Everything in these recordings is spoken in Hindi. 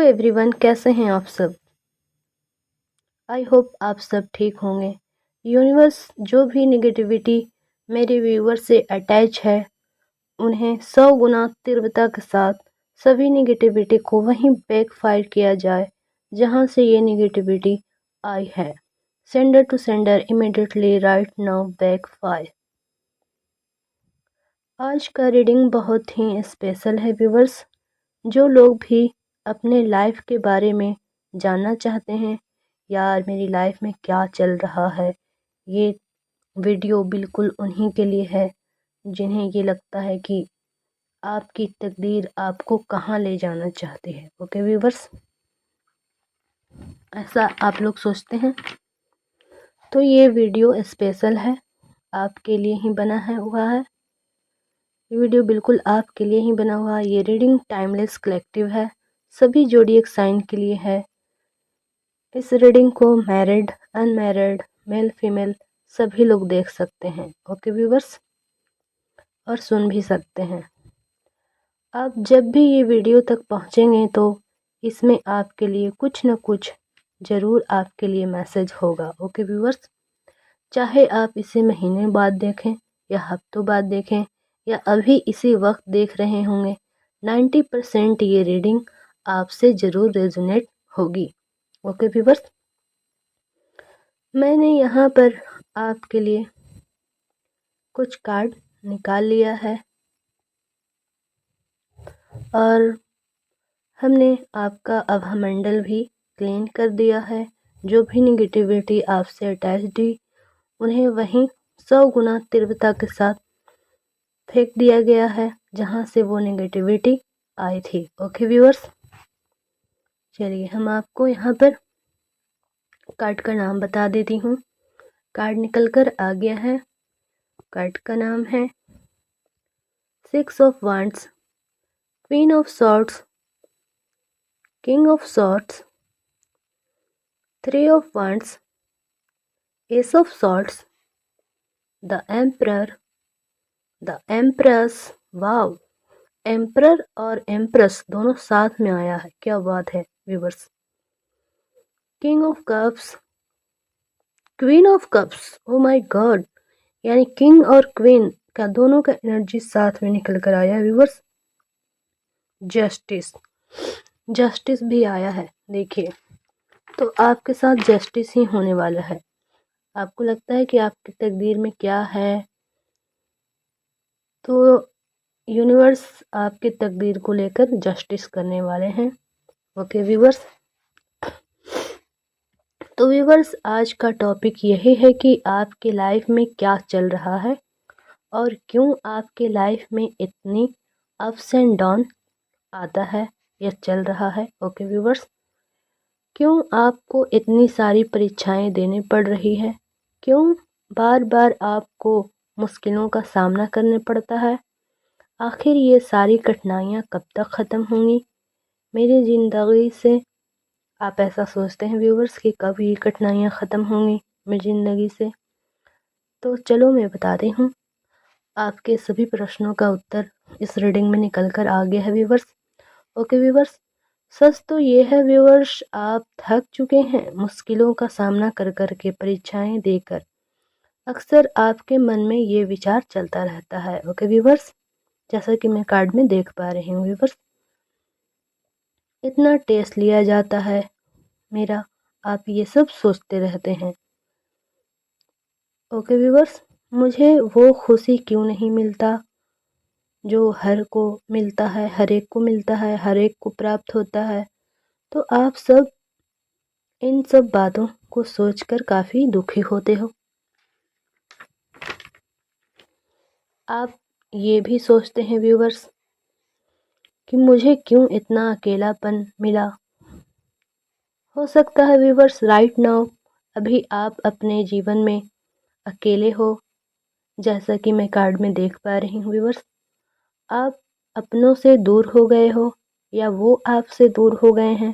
एवरीवन, कैसे हैं आप सब। आई होप आप सब ठीक होंगे। यूनिवर्स जो भी नेगेटिविटी मेरे व्यूवर से अटैच है उन्हें 100 गुना तीव्रता के साथ सभी नेगेटिविटी को वहीं बैकफायर किया जाए जहां से ये नेगेटिविटी आई है। Sender to sender immediately right now backfire. आज का रीडिंग बहुत ही स्पेशल है व्यूवर्स। जो लोग भी अपने लाइफ के बारे में जानना चाहते हैं, यार मेरी लाइफ में क्या चल रहा है, ये वीडियो बिल्कुल उन्हीं के लिए है जिन्हें ये लगता है कि आपकी तकदीर आपको कहाँ ले जाना चाहती है। ओके व्यूवर्स, ऐसा आप लोग सोचते हैं तो ये वीडियो स्पेशल है, आपके लिए ही बना है हुआ है। ये वीडियो बिल्कुल आपके लिए ही बना हुआ है। ये रीडिंग टाइमलेस कलेक्टिव है, सभी ज़ोडिएक साइन के लिए है। इस रीडिंग को मैरिड, अनमैरिड, मेल फीमेल सभी लोग देख सकते हैं। ओके व्यूवर्स, और सुन भी सकते हैं। आप जब भी ये वीडियो तक पहुंचेंगे तो इसमें आपके लिए कुछ न कुछ ज़रूर आपके लिए मैसेज होगा। ओके व्यूवर्स, चाहे आप इसे महीने बाद देखें या हफ्तों बाद देखें या अभी इसी वक्त देख रहे होंगे, 90% ये रीडिंग आपसे ज़रूर रेजोनेट होगी। ओके व्यूवर्स, मैंने यहाँ पर आपके लिए कुछ कार्ड निकाल लिया है और हमने आपका अभामंडल भी क्लीन कर दिया है। जो भी निगेटिविटी आपसे अटैच्ड थी उन्हें वहीं 100 गुना तीव्रता के साथ फेंक दिया गया है जहां से वो नेगेटिविटी आई थी। ओके व्यूअर्स, चलिए हम आपको यहाँ पर कार्ड का नाम बता देती हूँ। कार्ड निकल कर आ गया है। कार्ड का नाम है 6 of wands, queen of swords, king of swords, 3 of wands, S of swords, the emperor, the empress. Wow, emperor और एम्प्रेस दोनों साथ में आया है, क्या बात है viewers. King of cups, queen of cups, oh my God, यानी किंग और क्वीन का दोनों का एनर्जी साथ में निकल कर आया व्यूवर्स। जस्टिस, जस्टिस भी आया है। देखिए, तो आपके साथ जस्टिस ही होने वाला है। आपको लगता है कि आपकी तकदीर में क्या है, तो यूनिवर्स आपकी तकदीर को लेकर जस्टिस करने वाले हैं। ओके व्यूवर्स, तो व्यूवर्स आज का टॉपिक यही है कि आपकी लाइफ में क्या चल रहा है और क्यों आपके लाइफ में इतनी अप्स एंड डाउन आता है या चल रहा है। ओके व्यूवर्स, क्यों आपको इतनी सारी परीक्षाएं देनी पड़ रही है, क्यों बार बार आपको मुश्किलों का सामना करना पड़ता है, आखिर ये सारी कठिनाइयाँ कब तक ख़त्म होंगी मेरी ज़िंदगी से। आप ऐसा सोचते हैं व्यूवर्स कि कब ये कठिनाइयाँ ख़त्म होंगी मेरी ज़िंदगी से। तो चलो मैं बताती हूँ, आपके सभी प्रश्नों का उत्तर इस रीडिंग में निकल कर आ गया है व्यूवर्स। ओके व्यूवर्स, सच तो ये है व्यूवर्स, आप थक चुके हैं मुश्किलों का सामना कर कर के, परीक्षाएं देकर। अक्सर आपके मन में ये विचार चलता रहता है। ओके व्यूवर्स, जैसा कि मैं कार्ड में देख पा रही हूँ व्यूवर्स, इतना टेस्ट लिया जाता है मेरा, आप ये सब सोचते रहते हैं। ओके व्यूवर्स, मुझे वो खुशी क्यों नहीं मिलता जो हर को मिलता है, हर एक को मिलता है, हर एक को प्राप्त होता है। तो आप सब इन सब बातों को सोचकर काफ़ी दुखी होते हो। आप ये भी सोचते हैं व्यूवर्स कि मुझे क्यों इतना अकेलापन मिला। हो सकता है व्यूवर्स राइट नाउ अभी आप अपने जीवन में अकेले हो, जैसा कि मैं कार्ड में देख पा रही हूँ व्यूवर्स। आप अपनों से दूर हो गए हो या वो आपसे दूर हो गए हैं।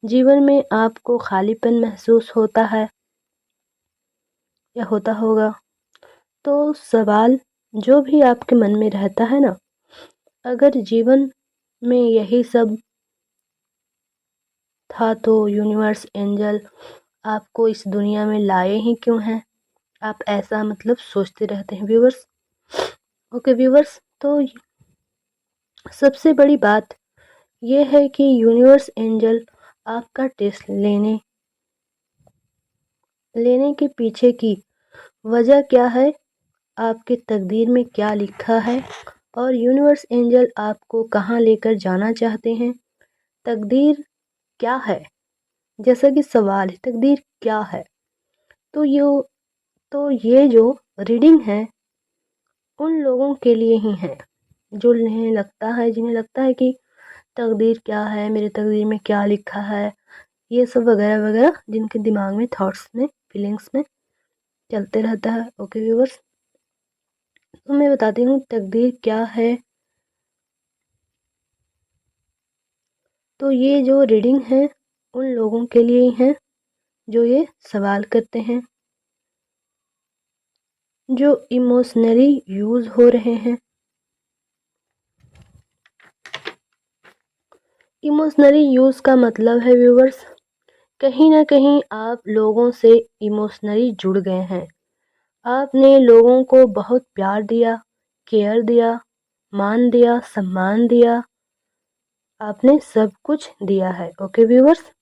जीवन में आपको खालीपन महसूस होता है या होता होगा। तो सवाल जो भी आपके मन में रहता है ना, अगर जीवन में यही सब था तो यूनिवर्स एंजल आपको इस दुनिया में लाए ही क्यों हैं? आप ऐसा मतलब सोचते रहते हैं व्यूवर्स। ओके व्यूवर्स, तो सबसे बड़ी बात यह है कि यूनिवर्स एंजल आपका टेस्ट लेने के पीछे की वजह क्या है, आपके तकदीर में क्या लिखा है और यूनिवर्स एंजल आपको कहाँ लेकर जाना चाहते हैं। तकदीर क्या है, जैसा कि सवाल है तकदीर क्या है, तो ये जो रीडिंग है उन लोगों के लिए ही है जिन्हें लगता है कि तकदीर क्या है, मेरे तकदीर में क्या लिखा है, ये सब वगैरह वगैरह जिनके दिमाग में थॉट्स में फीलिंग्स में चलते रहता है। ओके व्यूवर्स, तो मैं बताती हूँ तकदीर क्या है। तो ये जो रीडिंग है उन लोगों के लिए ही है जो ये सवाल करते हैं, जो इमोशनली यूज हो रहे हैं। इमोशनली यूज का मतलब है व्यूवर्स, कहीं ना कहीं आप लोगों से इमोशनली जुड़ गए हैं। आपने लोगों को बहुत प्यार दिया, केयर दिया, मान दिया, सम्मान दिया, आपने सब कुछ दिया है। ओके व्यूवर्स,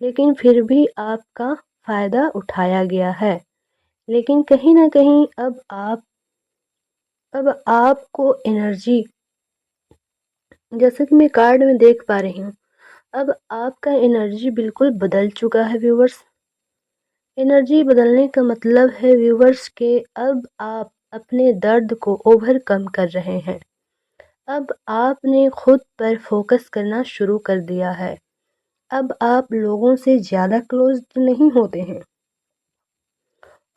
लेकिन फिर भी आपका फ़ायदा उठाया गया है। लेकिन कहीं ना कहीं अब आपको एनर्जी, जैसे कि मैं कार्ड में देख पा रही हूँ, अब आपका एनर्जी बिल्कुल बदल चुका है व्यूवर्स। एनर्जी बदलने का मतलब है व्यूवर्स के अब आप अपने दर्द को ओवरकम कर रहे हैं। अब आपने खुद पर फोकस करना शुरू कर दिया है। अब आप लोगों से ज़्यादा क्लोज नहीं होते हैं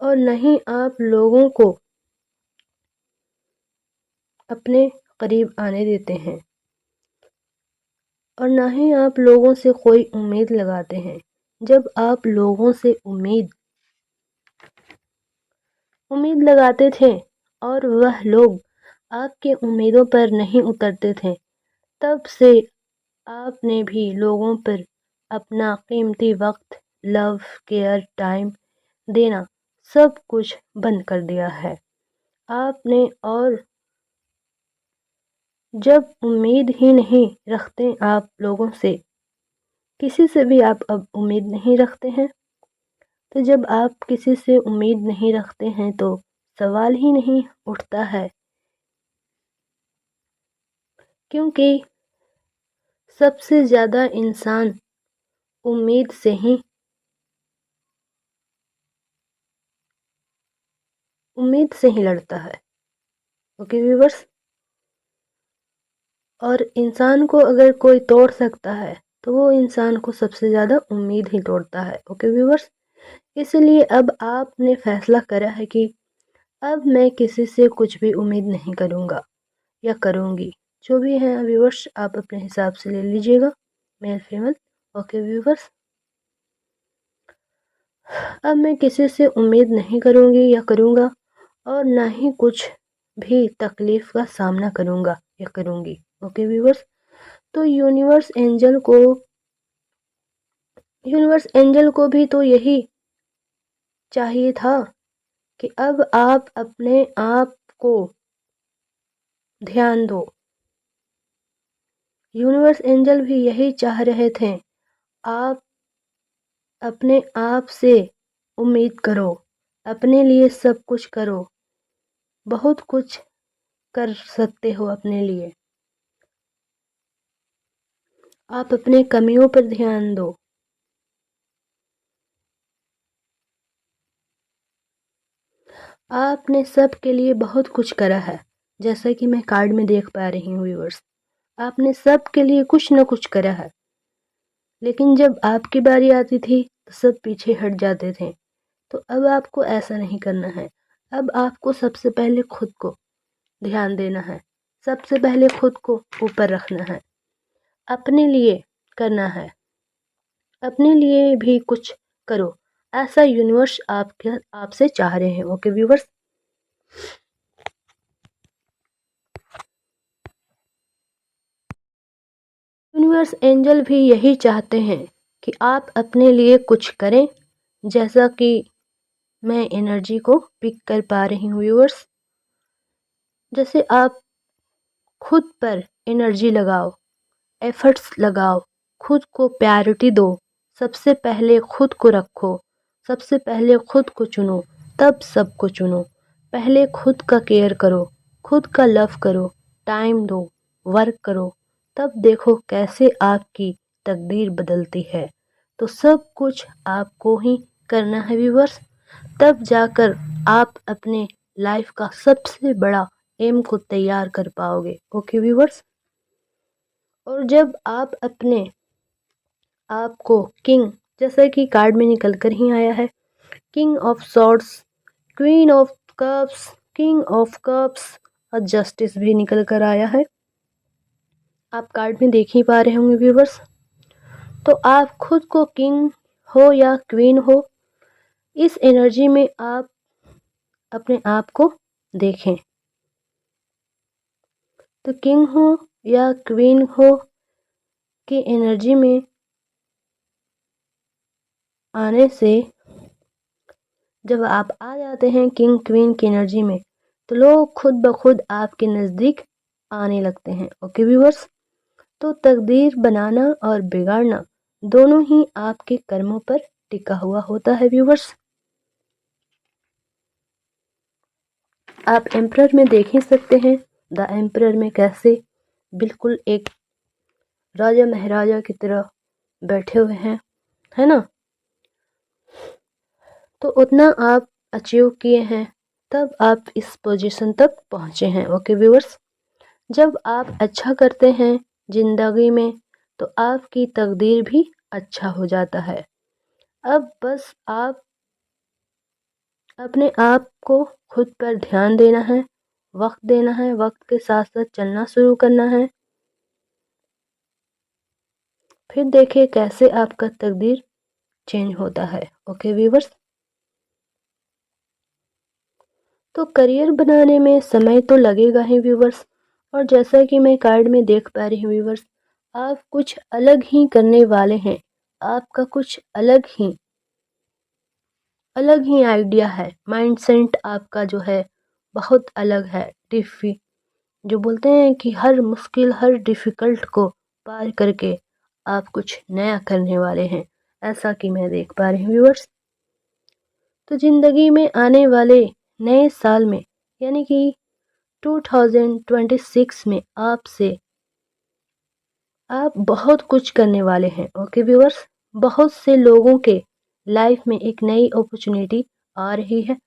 और नहीं आप लोगों को अपने करीब आने देते हैं और ना ही आप लोगों से कोई उम्मीद लगाते हैं। जब आप लोगों से उम्मीद लगाते थे और वह लोग आपके उम्मीदों पर नहीं उतरते थे, तब से आपने भी लोगों पर अपना कीमती वक्त, लव, केयर, टाइम देना सब कुछ बंद कर दिया है आपने। और जब उम्मीद ही नहीं रखते आप लोगों से, किसी से भी आप अब उम्मीद नहीं रखते हैं, तो जब आप किसी से उम्मीद नहीं रखते हैं तो सवाल ही नहीं उठता है, क्योंकि सबसे ज़्यादा इंसान उम्मीद से ही लड़ता है। ओके व्यूवर्स, और इंसान को अगर कोई तोड़ सकता है तो वो इंसान को सबसे ज़्यादा उम्मीद ही तोड़ता है। ओके व्यूवर्स, इसलिए अब आपने फैसला करा है कि अब मैं किसी से कुछ भी उम्मीद नहीं करूँगा या करूँगी। जो भी है व्यूवर्स आप अपने हिसाब से ले लीजिएगा, मेल फीमेल। ओके व्यूवर्स, अब मैं किसी से उम्मीद नहीं करूँगी या करूँगा और ना ही कुछ भी तकलीफ़ का सामना करूँगा या करूँगी। ओके व्यूवर्स, तो यूनिवर्स एंजल को भी तो यही चाहिए था कि अब आप अपने आप को ध्यान दो। यूनिवर्स एंजल भी यही चाह रहे थे, आप अपने आप से उम्मीद करो, अपने लिए सब कुछ करो, बहुत कुछ कर सकते हो अपने लिए। आप अपने कमियों पर ध्यान दो। आपने सब के लिए बहुत कुछ करा है, जैसा कि मैं कार्ड में देख पा रही हूँ व्यूअर्स। आपने सब के लिए कुछ न कुछ करा है, लेकिन जब आपकी बारी आती थी तो सब पीछे हट जाते थे। तो अब आपको ऐसा नहीं करना है। अब आपको सबसे पहले खुद को ध्यान देना है, सबसे पहले खुद को ऊपर रखना है, अपने लिए करना है, अपने लिए भी कुछ करो, ऐसा यूनिवर्स आपसे चाह रहे हैं। ओके व्यूवर्स, यूनिवर्स एंजल भी यही चाहते हैं कि आप अपने लिए कुछ करें। जैसा कि मैं एनर्जी को पिक कर पा रही हूँ व्यूअर्स, जैसे आप खुद पर एनर्जी लगाओ, एफर्ट्स लगाओ, खुद को प्रायोरिटी दो। सबसे पहले खुद को रखो, सबसे पहले खुद को चुनो, तब सबको चुनो। पहले खुद का केयर करो, खुद का लव करो, टाइम दो, वर्क करो, तब देखो कैसे आपकी तकदीर बदलती है। तो सब कुछ आपको ही करना है व्यूअर्स, तब जाकर आप अपने लाइफ का सबसे बड़ा एम को तैयार कर पाओगे। ओके व्यूअर्स, और जब आप अपने आप को किंग, जैसे कि कार्ड में निकल कर ही आया है, king of swords, queen of cups, king of cups और जस्टिस भी निकल कर आया है। आप कार्ड में देख ही पा रहे होंगे व्यूवर्स। तो आप खुद को किंग हो या क्वीन हो, इस एनर्जी में आप अपने आप को देखें। तो किंग हो या क्वीन हो की एनर्जी में आने से, जब आप आ जाते हैं किंग क्वीन की एनर्जी में, तो लोग खुद ब खुद आपके नज़दीक आने लगते हैं। ओके व्यूवर्स, तो तकदीर बनाना और बिगाड़ना दोनों ही आपके कर्मों पर टिका हुआ होता है व्यूवर्स। आप एम्परर में देख ही सकते हैं, द एम्परर में कैसे बिल्कुल एक राजा महाराजा की तरह बैठे हुए हैं, है ना। तो उतना आप अचीव किए हैं, तब आप इस पोजीशन तक पहुँचे हैं। ओके व्यूअर्स, जब आप अच्छा करते हैं जिंदगी में, तो आपकी तकदीर भी अच्छा हो जाता है। अब बस आप अपने आप को खुद पर ध्यान देना है, वक्त देना है, वक्त के साथ साथ चलना शुरू करना है। फिर देखिए कैसे आपका तकदीर चेंज होता है। ओके व्यूअर्स, तो करियर बनाने में समय तो लगेगा ही व्यूवर्स, और जैसा कि मैं कार्ड में देख पा रही हूँ व्यूवर्स, आप कुछ अलग ही करने वाले हैं। आपका कुछ अलग ही आइडिया है, माइंडसेट आपका जो है बहुत अलग है। जो बोलते हैं कि हर मुश्किल, हर डिफ़िकल्ट को पार करके आप कुछ नया करने वाले हैं, ऐसा कि मैं देख पा रही हूँ व्यूवर्स। तो ज़िंदगी में आने वाले नए साल में, यानी कि 2026 में आप बहुत कुछ करने वाले हैं। ओके व्यूअर्स, बहुत से लोगों के लाइफ में एक नई अपॉर्चुनिटी आ रही है।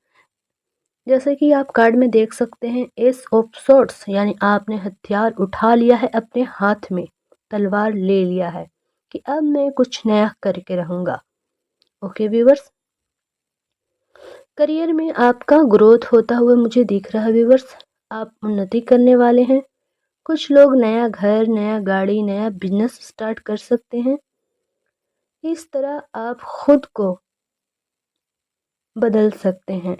जैसे कि आप कार्ड में देख सकते हैं, एस ऑफ सॉर्ड्स, यानी आपने हथियार उठा लिया है अपने हाथ में, तलवार ले लिया है कि अब मैं कुछ नया करके रहूंगा। ओके व्यूअर्स, करियर में आपका ग्रोथ होता हुआ मुझे दिख रहा है व्यूअर्स, आप उन्नति करने वाले हैं। कुछ लोग नया घर, नया गाड़ी, नया बिजनेस स्टार्ट कर सकते हैं। इस तरह आप खुद को बदल सकते हैं।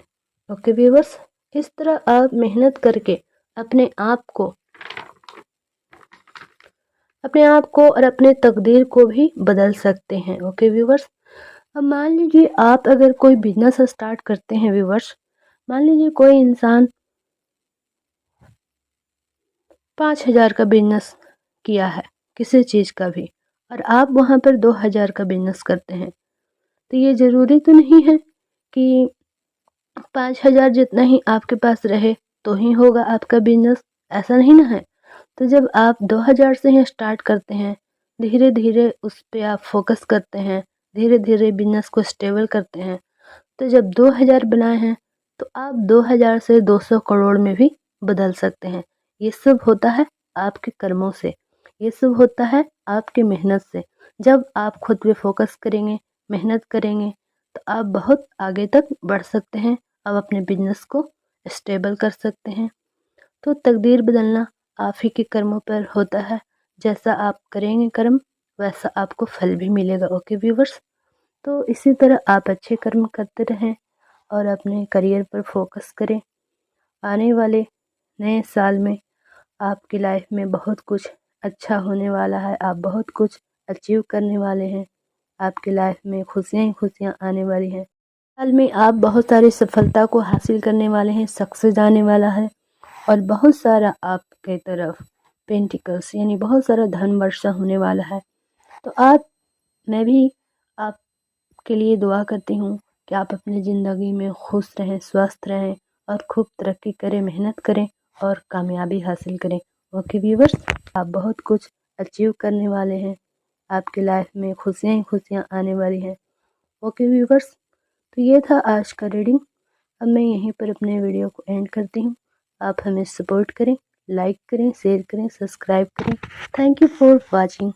ओके व्यूवर्स, इस तरह आप मेहनत करके अपने आप को और अपने तकदीर को भी बदल सकते हैं। ओके व्यूवर्स, अब मान लीजिए आप अगर कोई बिजनेस स्टार्ट करते हैं व्यूवर्स, मान लीजिए कोई इंसान 5,000 का बिजनेस किया है किसी चीज़ का भी, और आप वहाँ पर 2,000 का बिजनेस करते हैं, तो ये ज़रूरी तो नहीं है कि 5,000 जितना ही आपके पास रहे तो ही होगा आपका बिजनेस, ऐसा नहीं ना है। तो जब आप 2,000 से ही स्टार्ट करते हैं, धीरे धीरे उस पर आप फोकस करते हैं, धीरे धीरे बिजनेस को स्टेबल करते हैं, तो जब 2,000 बनाए हैं, तो आप 2,000 से 200 करोड़ में भी बदल सकते हैं। ये सब होता है आपके कर्मों से, ये सब होता है आपकी मेहनत से। जब आप खुद पे फोकस करेंगे, मेहनत करेंगे, तो आप बहुत आगे तक बढ़ सकते हैं। आप अपने बिजनेस को स्टेबल कर सकते हैं। तो तकदीर बदलना आप ही के कर्मों पर होता है। जैसा आप करेंगे कर्म, वैसा आपको फल भी मिलेगा। ओके व्यूवर्स, तो इसी तरह आप अच्छे कर्म करते रहें और अपने करियर पर फोकस करें। आने वाले नए साल में आपकी लाइफ में बहुत कुछ अच्छा होने वाला है, आप बहुत कुछ अचीव करने वाले हैं। आपकी लाइफ में खुशियाँ ही खुशियाँ आने वाली हैं। हाल में आप बहुत सारी सफलता को हासिल करने वाले हैं, सक्सेस आने वाला है और बहुत सारा आपके तरफ पेंटिकल्स यानी बहुत सारा धन वर्षा होने वाला है। तो मैं भी आपके लिए दुआ करती हूँ कि आप अपनी ज़िंदगी में खुश रहें, स्वस्थ रहें और खूब तरक्की करें, मेहनत करें और कामयाबी हासिल करें। ओके व्यूवर्स, आप बहुत कुछ अचीव करने वाले हैं, आपकी लाइफ में खुशियाँ ही खुशियाँ आने वाली हैं। ओके व्यूवर्स, तो ये था आज का रीडिंग। अब मैं यहीं पर अपने वीडियो को एंड करती हूँ। आप हमें सपोर्ट करें, लाइक करें, शेयर करें, सब्सक्राइब करें। Thank you for watching.